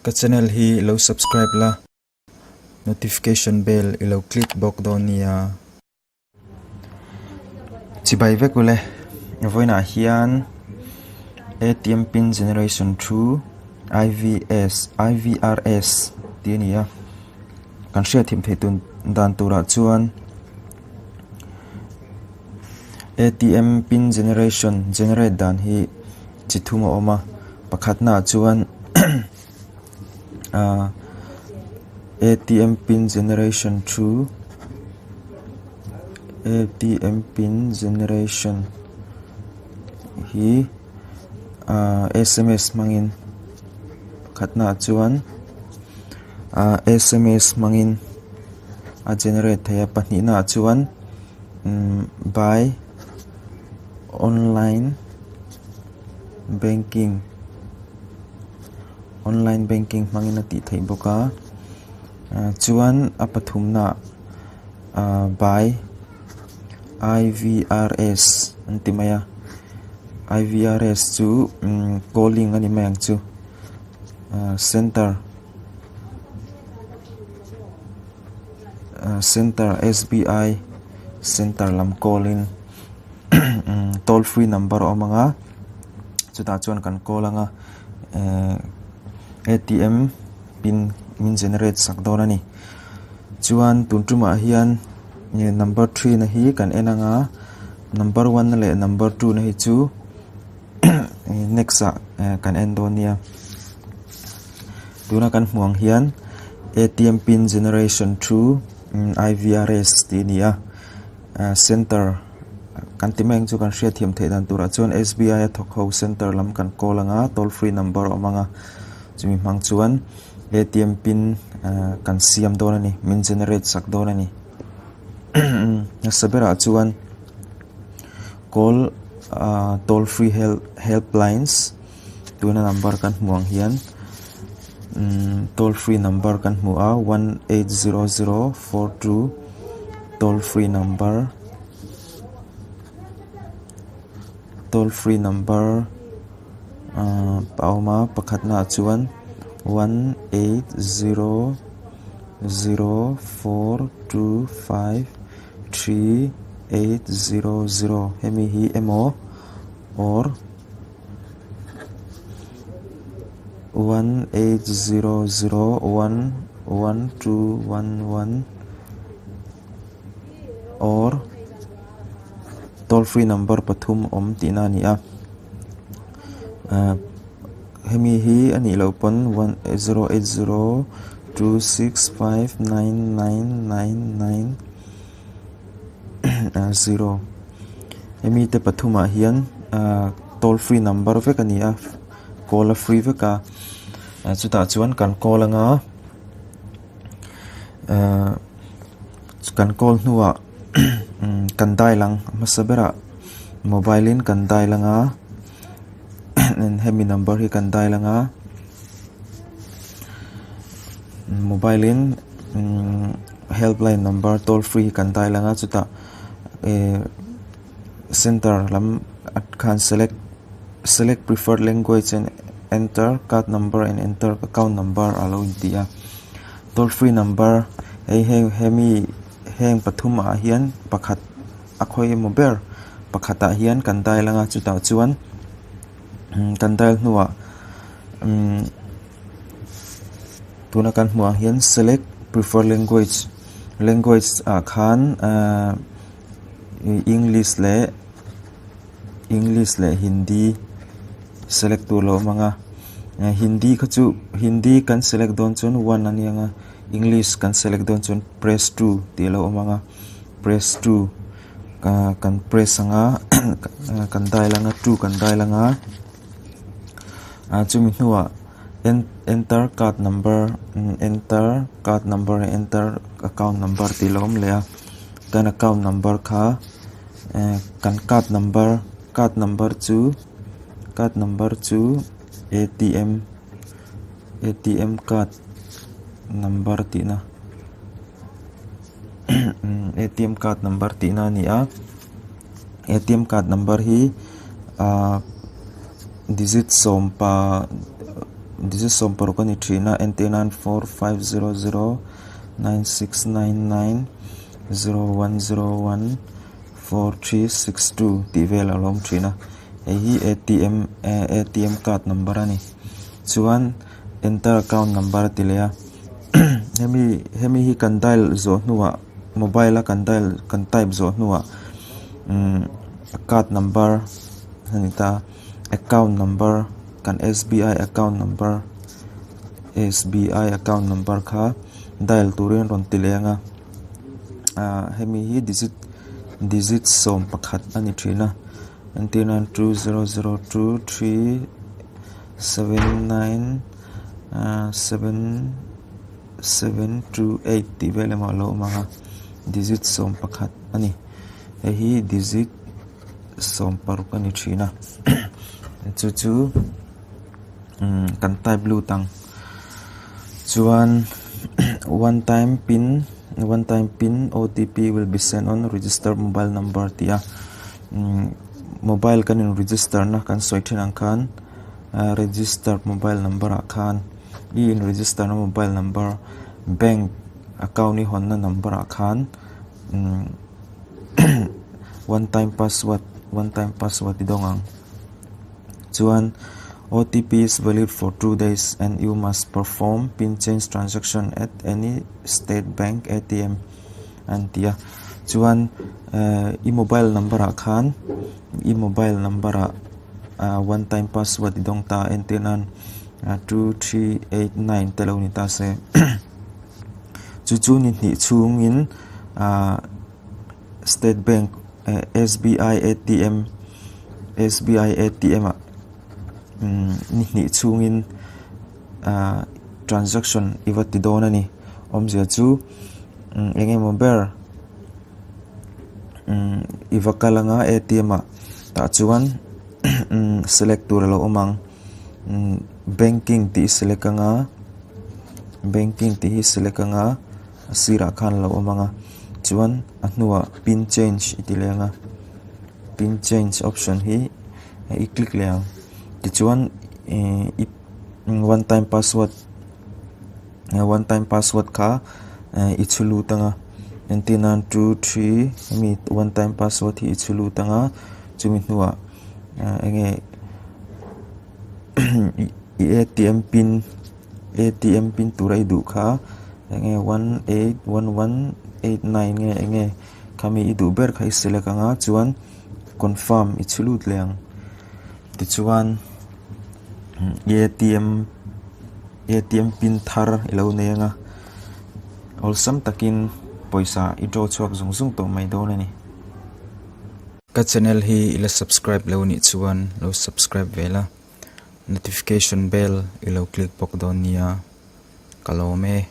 ka channel hi lo subscribe la notification bell ilo click bok do nia chibai vekule voina hian ATM pin generation through IVRS tiania kan share thim theitun dan tura chuan ATM pin generate dan hi chithuma oma pakhatna chuan ATM pin generation through ATM pin generation hi SMS mangin khatna chuan SMS mangin generate thaya pahni na chuan by online banking mangin ati thei boka chuan apathumna by IVRS antimaya IVRS chu calling ani mayang chu center SBI center lam calling toll free number omanga chuta chuan kan call anga ATM pin min generate sakdorani chuan tuntuma hian number 3 na hi kan enanga number 1 na le number 2 na hi chu next kan endonia tuna kan hmuang hian ATM pin generation through IVRS tinia center kan timeng chu kan share thiam the dan tura chuan SBI thokho center lam kan call anga toll free number omanga chumi mang chuan ATM pin kan siam donani min generate sak donani sabera chuan call toll free helplines tuna number kan hmuang hian toll free number kan hmua 180042 toll free pauma pakhatna chuan 1804253800 hemi hi emo or 1800111211 or toll free number pathum om tina nia hemi hi ani lo pon 108026599990 hemi te pathuma hian toll free number vek ania call free veka chuta chuan kan call anga kan call nuwa kan dailang masabera mobile in kan dailanga hemi number hi kan dailanga mobile in helpline number toll free kan dailanga chuta center lam khan select preferred language and enter card number and enter account number alo intia toll free number hemi heng pathuma hian pakhat akhoi mober pakhata hian kan dailanga chuta chuan kan dail nuwa tuna kan hmuwa hian select preferred language khan English le Hindi select tu lo manga Hindi khachu Hindi kan select don chun 1 anianga English kan select don chun press 2 ti lo manga press 2 kan press anga kan dailanga 2 kan dailanga chumi hnuwa enter card number enter account number ti lom lea kan account number kha kan card number chu ATM card number tina ATM card number tina nia ATM card number hi digit som pa digit som par kan ni thina NT9450096990101436 42 tivel alom thina hi ATM card number ani chuan enter account number tilea hemi hi kan dial zo nuwa mobile kan dial kan type zo nuwa card number hanita account number kan SBI account number kha dial turin ron tilenga hemi hi digit som pakhat ani thina NT9203779728 tivele malo mga digit som pakhat ani hi digit som paruk ani thina chu kan type lu tang chuan one time pin OTP will be sent on registered mobile number tia mobile kan in register na kan soithin ang khan registered mobile number khan in register na mobile number bank account ni hon na number khan one time password idongang chuan OTP is valid for 2 days and you must perform pin change transaction at any state bank ATM antia chuan i mobile number khan one time password idong ta entenan 2389 telo ni ta se chu ni chung in state bank SBI ATM ni chungin transaction iwati dona ni omzia chu enge mobile iwakalanga ATM ta chuan select turalo omang banking ti select anga sira khan lo omanga chuan anuwa pin change itilenga pin change option hi I click liang ti chuan one time password kha ichulu tanga NT923 mi one time password hi ichulu tanga chumi nuwa enge ATM pin turai du kha enge 181189 nge enge kami idu ber khai select anga chuan confirm ichulu tleang ti chuan ATM pin thar ilo nenga olsam takin poisa I draw chuak zung to mai do ni ka channel hi ila subscribe lo ni chuan lo subscribe vela notification bell ilo click pok don nia kalome